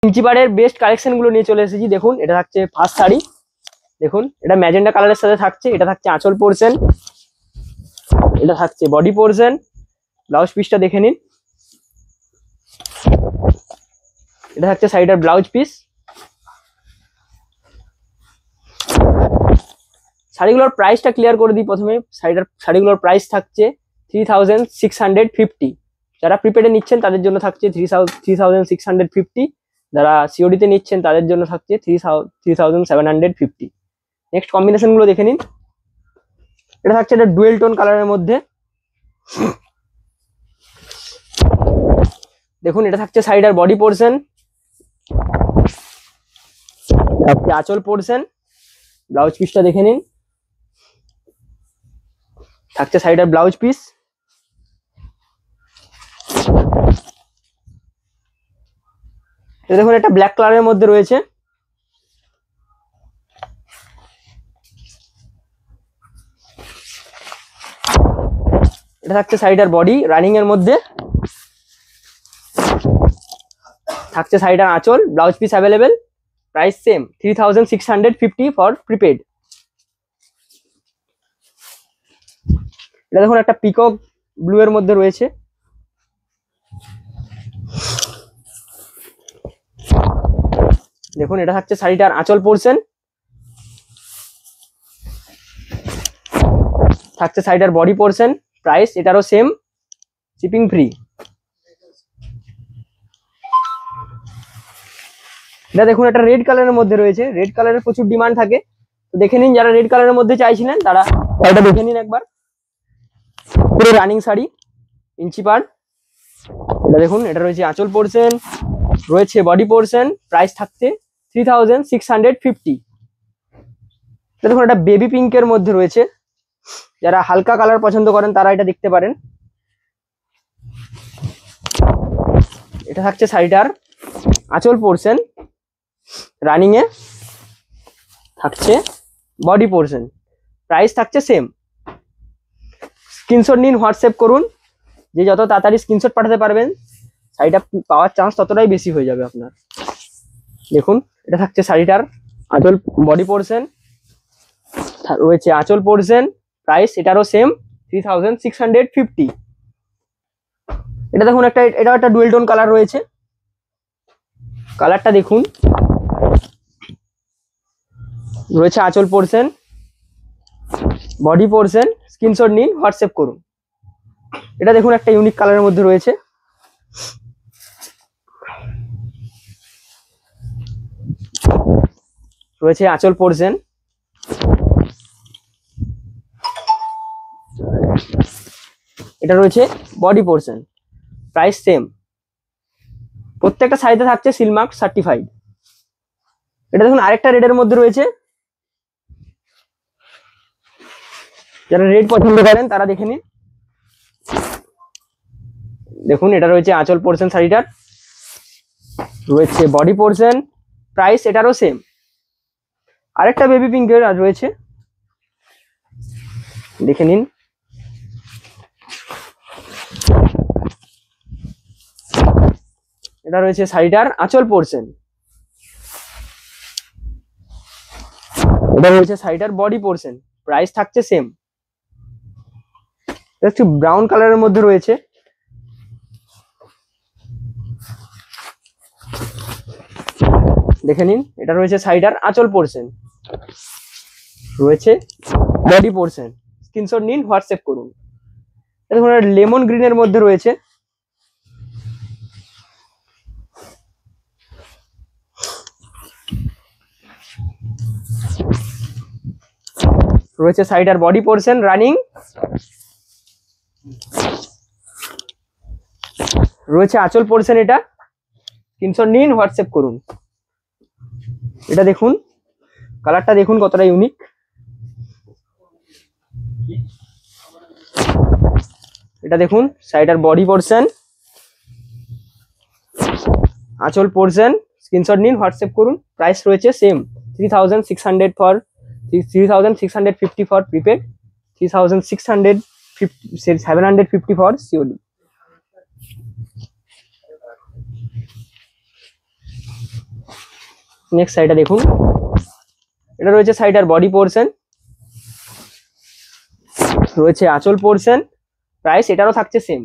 ইঞ্চিপাড়ের best collection গুলো নিয়ে চলে এসেছি। দেখুন এটা থাকছে ফার্স্ট শাড়ি, দেখুন এটা ম্যাজেন্ডা কালারের সাথে থাকছে, এটা থাকছে আঁচল পোর্শন, এটা থাকছে বডি পোর্শন, ব্লাউজ পিসটা দেখে নিন, এটা থাকছে সাইডের ব্লাউজ পিস। শাড়িগুলোর প্রাইসটা ক্লিয়ার করে দিই প্রথমে। শাড়িগুলোর প্রাইস থাকছে 3650। যারা প্রিপেডে নিচ্ছেন তাদের জন্য থাকছে 3650, যারা সিওডিতে নিচ্ছেন তাদের জন্য থাকছে 3750। নেক্সট কম্বিনেশন গুলো দেখে নিন। এটা থাকছে একটা ডুয়েল টোন কালারের মধ্যে, দেখুন এটা থাকছে সাইড আর বডি পোর্শন, থাকছে আঁচল পোর্শন, ব্লাউজ পিসটা দেখে নিন, থাকছে সাইড আর ব্লাউজ পিস। এটা দেখুন একটা ব্ল্যাক কালারের মধ্যে রয়েছে, এটা থাকছে সাইড আর বডি রানিং এর মধ্যে, থাকছে সাইড আর আঁচল, blouse piece available, price same 3650 for prepaid. এটা দেখুন একটা পিকক ব্লু এর মধ্যে রয়েছে, দেখুন এটা থাকছে শাড়িটার আঁচল পোর্শন, থাকছে সাইডার বডি পোর্শন, প্রাইস এটারও সেম, শিপিং ফ্রি। এটা দেখুন একটা রেড কালারের মধ্যে রয়েছে, রেড কালারের প্রচুর ডিমান্ড থাকে, তো দেখে নিন যারা রেড কালারের মধ্যে চাইছিলেন তারা এটা দেখে নিন একবার। পুরো রানিং শাড়ি, ইঞ্চি পাড়, এটা দেখুন এটা রয়েছে আঁচল পোর্শন, রয়েছে বডি পোর্শন, প্রাইস থাকছে 3650। এটা দেখুন একটা বেবি পিঙ্কের মধ্যে রয়েছে, যারা হালকা কালার পছন্দ করেন তারা এটা দেখতে পারেন। এটা থাকছে শাড়িটার আঁচল পোর্শন, রানিং এ থাকছে বডি পোর্শন, প্রাইস থাকছে সেম। স্ক্রিনশট নিন, হোয়াটসঅ্যাপ করুন, যে যত তাড়াতাড়ি স্ক্রিনশট পাঠাতে পারবেন শাড়িটা পাওয়ার চান্স ততটাই বেশি হয়ে যাবে আপনার। দেখুন এটা থাকছে শাড়িটার আঁচল বডি পোর্শন, রয়েছে আঁচল পোর্শন, প্রাইস এটারও সেম 3650। এটা দেখুন এটা একটা ডুয়েল টোন কালার রয়েছে, কালারটা দেখুন, রয়েছে আঁচল পোর্শন, বডি পোর্শন, স্ক্রিনশট নিন, হোয়াটসঅ্যাপ করুন। এটা দেখুন একটা ইউনিক কালারের মধ্যে রয়েছে, রয়েছে আঁচল পোর্শন, এটা রয়েছে বডি পোর্শন, প্রাইস সেম। প্রত্যেকটা শাড়িতে থাকছে সিলমার্ক সার্টিফাইড। এটা দেখুন আরেকটা রেডের মধ্যে রয়েছে, যারা রেড পছন্দ করেন তারা দেখে নিন। দেখুন এটা রয়েছে আঁচল পোর্শন, শাড়িটার রয়েছে বডি পোর্শন, প্রাইস এটারও সেম। আরেকটা বেবি পিঙ্কের রয়েছে, দেখে নিন। এটা রয়েছে শাড়িটার আঁচল পোর্শন, এটা রয়েছে শাড়িটার বডি পোর্শন, প্রাইস থাকছে সেম। এটা একটু ব্রাউন কালারের মধ্যে রয়েছে, দেখে নিন। এটা রয়েছে শাড়িটার আঁচল পোর্শন, রয়েছে বডি পোর্শন, স্ক্রিনশট নিন, হোয়াটসঅ্যাপ করুন। এটা দেখুন লেমন গ্রিনের মধ্যে রয়েছে, রয়েছে শাড়িটার বডি পোর্শন রানিং, রয়েছে আঁচল পোর্শন, এটা স্ক্রিনশট নিন, হোয়াটসঅ্যাপ করুন। এটা দেখুন কালারটা দেখুন কতটা ইউনিক। এটা দেখুন শাড়িটার বডি পোর্শন, আঁচল পোর্শন, স্ক্রিনশট নিন, হোয়াটসঅ্যাপ করুন। প্রাইস রয়েছে same 3650 for prepaid, 750 for COD. Next শাড়িটা দেখুন, এটা রয়েছে শাড়িটার বডি পোর্শন, রয়েছে আঁচল পোর্শন, প্রাইস এটারও থাকছে সেম।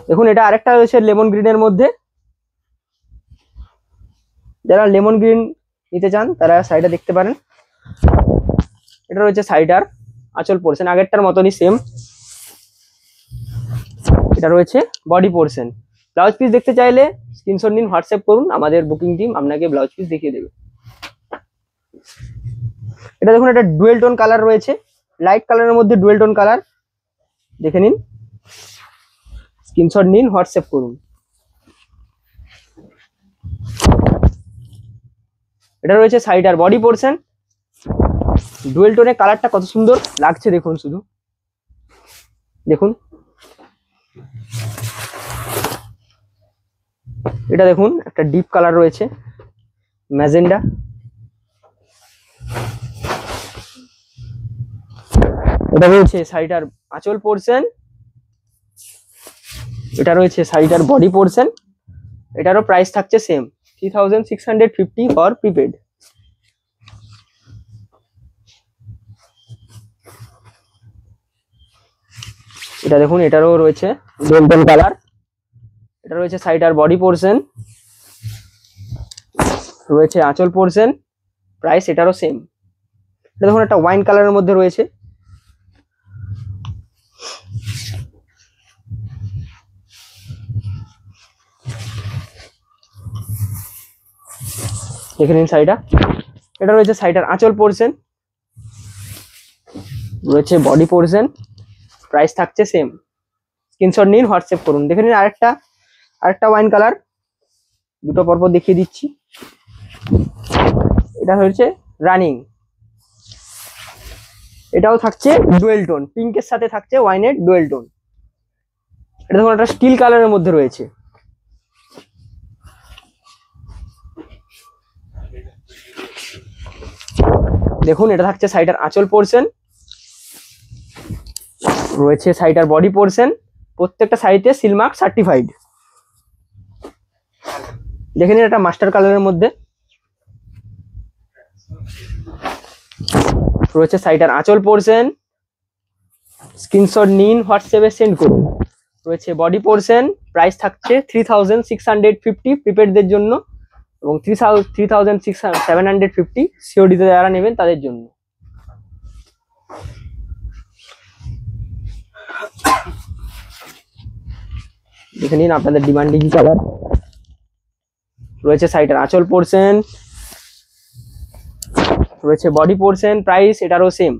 দেখুন এটা আরেকটা রয়েছে লেমন গ্রিনের মধ্যে, যারা লেমন গ্রিন নিতে চান তারা শাড়িটা দেখতে পারেন। এটা রয়েছে শাড়িটার আঁচল পোর্শন, আগেরটার মতনই সেম। এটা রয়েছে বডি পোর্শন। ব্লাউজ পিস দেখতে চাইলে স্ক্রিনশট নিন, হোয়াটসঅ্যাপ করুন, আমাদের বুকিং টিম আপনাকে ব্লাউজ পিস দেখিয়ে দেবে। এটা দেখুন এটা ডুয়েল টোন কালার রয়েছে, লাইট কালারের মধ্যে ডুয়েল টোন কালার, দেখে নিন, স্ক্রিনশট নিন, হোয়াটসঅ্যাপ করুন। এটা রয়েছে শাড়িটার বডি পোর্শন, ডুয়েল টোনে কালারটা কত সুন্দর লাগছে দেখুন, শুধু দেখুন। এটা দেখুন একটা ডিপ কালার রয়েছে ম্যাজেন্ডা। এটা রয়েছে শাড়িটার আঁচল পোর্শন, এটা রয়েছে শাড়িটার বডি পোর্শন, এটারও প্রাইস থাকছে সেম 3650 ফর প্রিপেড। এটা দেখুন এটারও রয়েছে গোল্ডেন কালার, এটা রয়েছে শাড়িটার বডি পোর্শন, রয়েছে আঁচল পোর্শন, প্রাইস এটারও সেম। এটা দেখুন একটা ওয়াইন কালারের মধ্যে রয়েছে, দেখে নিন শাড়িটা। এটা রয়েছে শাড়িটার আঁচল পোর্শন, রয়েছে বডি পোর্শন, প্রাইস থাকছে সেম। স্ক্রিনশট নিন, হোয়াটসঅ্যাপ করুন। দেখে নিন আরেকটা ওয়াইন কালার, দুটো পরপর দেখিয়ে দিচ্ছি। এটা হচ্ছে রানিং, এটাও থাকছে ডুয়েল টোন, পিঙ্কের সাথে থাকছে ওয়াইনের ডুয়েল টোন। এটা দেখুন একটা স্টিল কালারের মধ্যে রয়েছে, দেখুন এটা থাকছে শাড়িটার আঁচল পোর্শন, রয়েছে শাড়িটার বডি পোর্শন, প্রত্যেকটা শাড়িতে সিলমার্ক সার্টিফাইড। দেখে নিন এটা মাস্টার কালারের মধ্যে, রয়েছে শাড়িটার আঁচল পোর্শন, স্ক্রিনশট নিন, হোয়াটসঅ্যাপে সেন্ড করুন। রয়েছে বডি পোর্শন, প্রাইস থাকছে 3650 প্রিপেডদের জন্য, এবং 3750 সিওডিতে যারা নেবেন তাদের জন্য। দেখে নিন আপনাদের ডিমান্ডিং কালার, রয়েছে শাড়িটার আঁচল পোর্শন, রয়েছে বডি পোর্শন, প্রাইস এটারও সেম।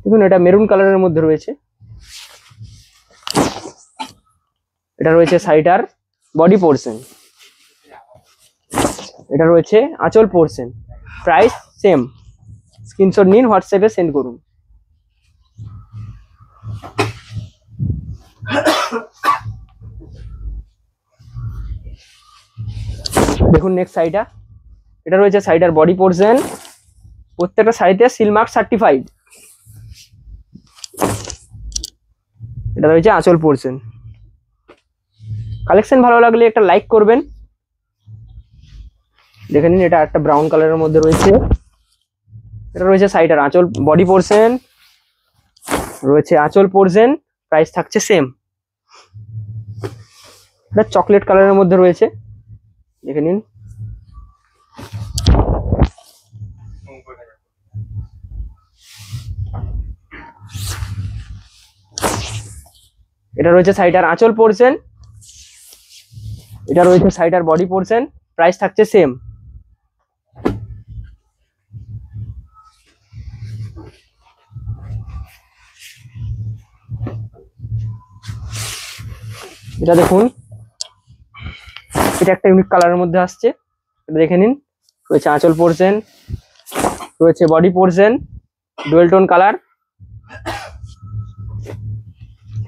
দেখুন এটা মেরুন কালারের মধ্যে রয়েছে, এটা রয়েছে শাড়িটার বডি পোর্শন, এটা রয়েছে আঁচল পোর্শন, প্রাইস সেম। স্ক্রিনশট নিন, হোয়াটসঅ্যাপে সেন্ড করুন। দেখুন নেক্সট শাড়িটা, এটা রয়েছে শাড়িটার বডি পোর্শন, প্রত্যেকটা শাড়িতে সিলমার্ক সার্টিফাইড। এটা রয়েছে আঁচল পোর্শন। কালেকশন ভালো লাগলে একটা লাইক করবেন। দেখে নিন এটা একটা ব্রাউন কালারের মধ্যে রয়েছে, এটা রয়েছে শাড়িটার আঁচল বডি পোর্শন, রয়েছে আঁচল পোর্শন, প্রাইস থাকছে সেম। এটা চকলেট কালারের মধ্যে রয়েছে, দেখে নিন। এটা রয়েছে শাড়িটার আঁচল পোর্শন, এটা রয়েছে শাড়িটার বডি পোর্শন, প্রাইস থাকছে সেম। এটা দেখুন এটা একটা ইউনিক কালারের মধ্যে আসছে, এটা দেখে নিন। রয়েছে আঁচল পোর্শন, রয়েছে body portion, dual tone colour,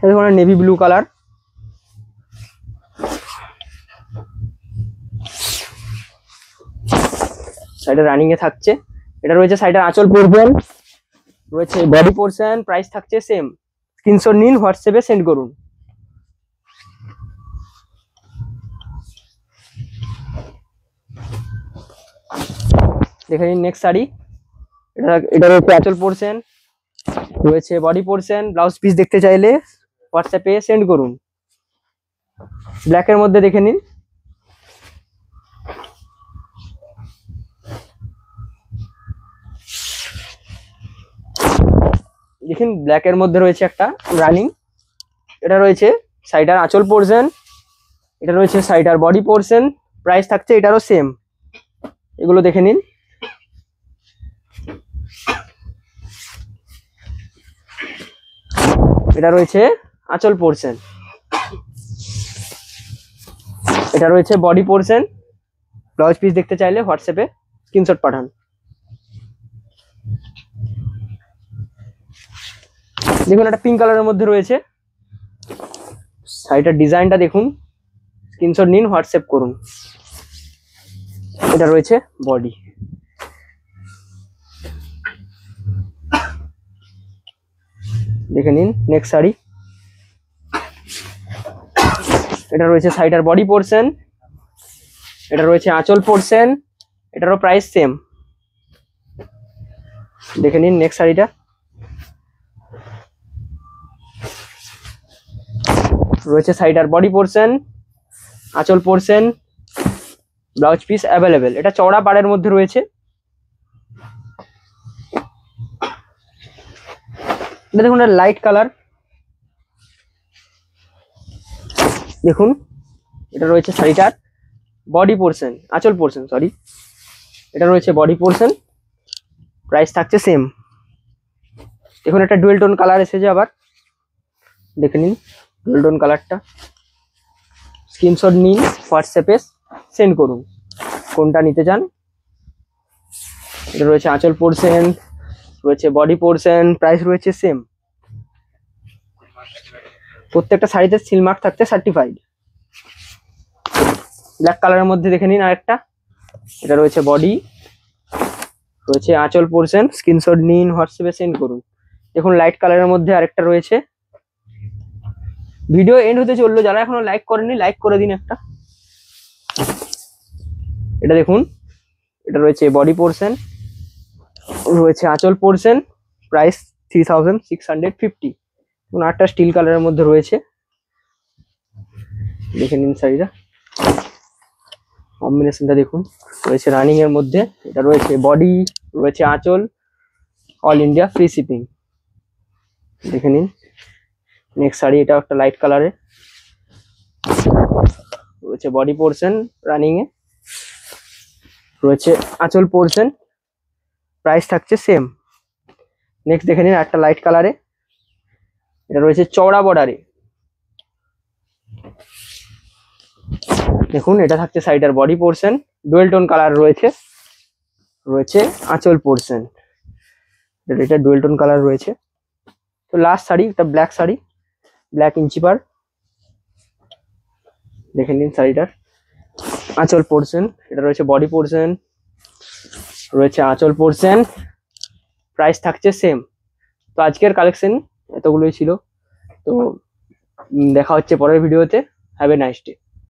দেখুন নেভি ব্লু কালার। শাড়িটা রানিং এ থাকছে, এটা রয়েছে শাড়িটার আঁচল পোর্শন, রয়েছে বডি পোর্শন, প্রাইস থাকছে সেম। স্ক্রিনশট নিন, হোয়াটসঅ্যাপে সেন্ড করুন। দেখে নিন নেক্সট শাড়ি। এটা রয়েছে আঁচল পোর্শন, রয়েছে বডি পোর্শন। ব্লাউজ পিস দেখতে চাইলে হোয়াটসঅ্যাপে সেন্ড করুন। ব্ল্যাকের মধ্যে দেখে নিন। দেখুন ব্ল্যাকের মধ্যে রয়েছে একটা রানিং, এটা রয়েছে সাইডার আঁচল পোর্শন, এটা রয়েছে সাইডার বডি পোর্শন। প্রাইস থাকছে এটারও সেম। এগুলো দেখে নিন। এটা রয়েছে আঁচল পোর্শন, এটা রয়েছে বডি পোর্শন। ব্লাউজ পিস দেখতে চাইলে হোয়াটসঅ্যাপে স্ক্রিনশট পাঠান। দেখুন একটা পিঙ্ক কালারের মধ্যে রয়েছে, শাড়িটার ডিজাইনটা দেখুন, স্ক্রিনশট নিন, হোয়াটসঅ্যাপ করুন। এটা রয়েছে বডি। দেখে নিন নেক্সট শাড়ি। এটা রয়েছে শাড়িটার বডি পোর্শন, এটা রয়েছে আঁচল পোর্শন, এটারও প্রাইস সেম। দেখে নিন নেক্সট শাড়িটা। রয়েছে শাড়িটার বডি পোর্শন, আঁচল পোর্শন, ব্লাউজ পিস অ্যাভেলেবেল। এটা চওড়া পাড়ের মধ্যে রয়েছে। এটা দেখুন লাইট কালার। দেখুন এটা রয়েছে শাড়িটার বডি পোর্শন, আঁচল পোর্শন সরি, এটা রয়েছে বডি পোর্শন। প্রাইস থাকছে সেম। দেখুন একটা ডুয়েল টোন কালার এসেছে আবার, দেখে নিন ডুয়েল টোন কালারটা। স্ক্রিনশট নিন, হোয়াটসঅ্যাপে সেন্ড করুন কোনটা নিতে চান। এটা রয়েছে আঁচল পোর্শন, রয়েছে বডি পোর্শন। প্রাইস রয়েছে সেম। প্রত্যেকটা শাড়িতে সিল মার্ক থাকতে সার্টিফাইড। ব্ল্যাক কালারের মধ্যে দেখে নিন আরেকটা। এটা রয়েছে বডি, রয়েছে আঁচল পোর্শন। স্ক্রিনশট নিন, হোয়াটসঅ্যাপে সেন্ড করুন। দেখুন লাইট কালারের মধ্যে আরেকটা রয়েছে। ভিডিও এন্ড হতে চললো, যারা এখনো লাইক করেননি লাইক করে দিন একটা। এটা দেখুন, এটা রয়েছে বডি পোর্শন, রয়েছে আঁচল পোর্শন। প্রাইস 3650। এবং আরেকটা স্টিল কালারের মধ্যে রয়েছে, দেখে নিন শাড়িটা কম্বিনেশনটা দেখুন। রয়েছে রানিং এর মধ্যে, এটা রয়েছে বডি, রয়েছে আঁচল, অল ইন্ডিয়া ফ্রি শিপিং। দেখে নিন নেক্সট শাড়ি। এটা একটা লাইট কালারে, রয়েছে বডি পোর্শন রানিং এ, রয়েছে আঁচল পোর্শন। প্রাইস থাকছে সেম। নেক্সট দেখে নিন একটা লাইট কালারে, এটা রয়েছে চওড়া বর্ডারে। দেখুন এটা থাকছে সাইডার body portion, dual tone colour রয়েছে, রয়েছে আঁচল পোর্শন। এটা ডুয়েল টোন কালার রয়েছে। তো লাস্ট শাড়ি একটা ব্ল্যাক শাড়ি, ব্ল্যাক ইঞ্চি পার। দেখে নিন শাড়িটার আঁচল পোর্শন, এটা রয়েছে বডি পোর্শন, রয়েছে আঁচল পোর্শন। প্রাইস থাকছে সেম। তো আজকের কালেকশন এতগুলোই ছিল। তো দেখা হচ্ছে পরের ভিডিওতে। Have a nice day.